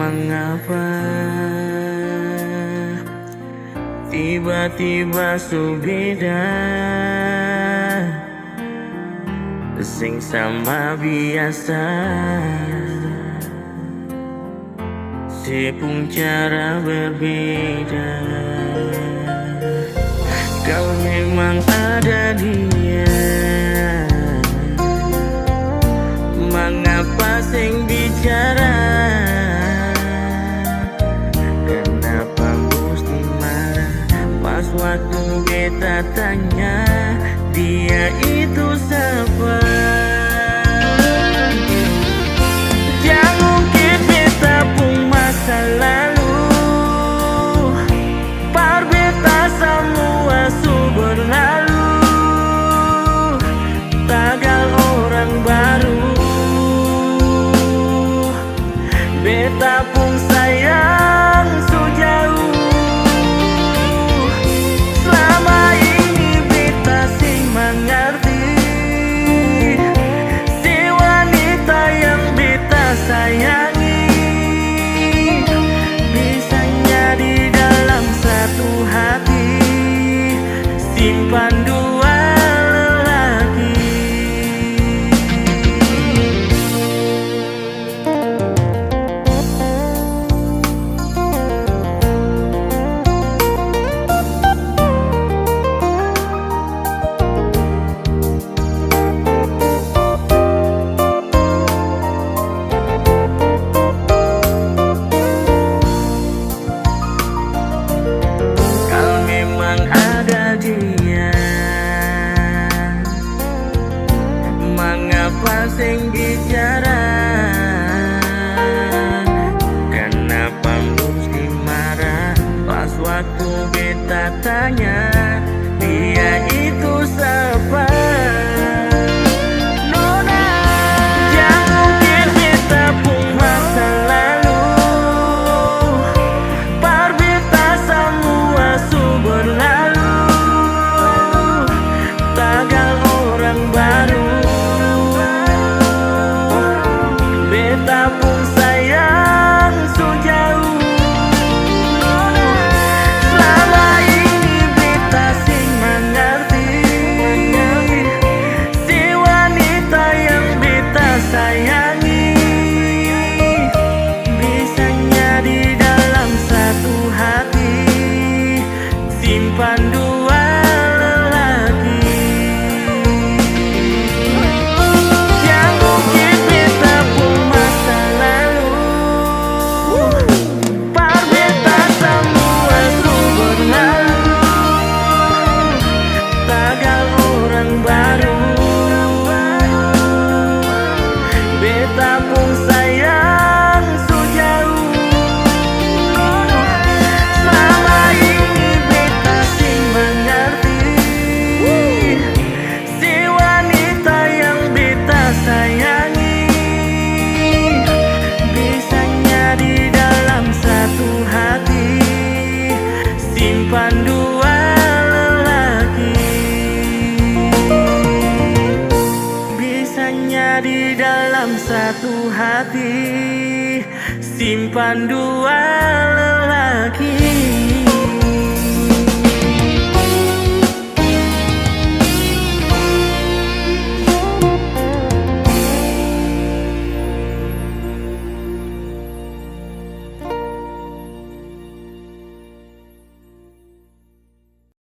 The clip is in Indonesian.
mengapa tiba-tiba so beda, sing sama biasa, sepung cara berbeda. Kau memang ada dia, mengapa sing bicara? Kenapa mesti marah pas waktu beta tanya dia itu siapa? Jangan mungkin beta pun masa lalu, par beta semua su berlalu, tagal orang baru. Beta pun sayang so jauh, selama ini beta sing mengerti si wanita yang beta sayangi, bisanya di dalam satu hati simpan dua lelaki. Mengapa sing bicara? Kenapa mesti marah pas waktu beta tanya dia itu siapa? Nona, jangan mungkin beta pun masa lalu, par beta semua su berlalu, tagal orang baru. Beta pun sayang so jauh, selama ini beta sing mengerti si wanita yang beta sayangi, bisanya di dalam satu hati simpan dua lelaki. Yang mungkin beta pun masa lalu, par beta semua su berlalu, tagal orang baru. Beta pun sayang so jauh, selama ini beta sing mengerti si wanita yang beta sayangi, bisanya di dalam satu hati simpan dua lelaki. Bisanya di dalam satu hati simpan dua lelaki.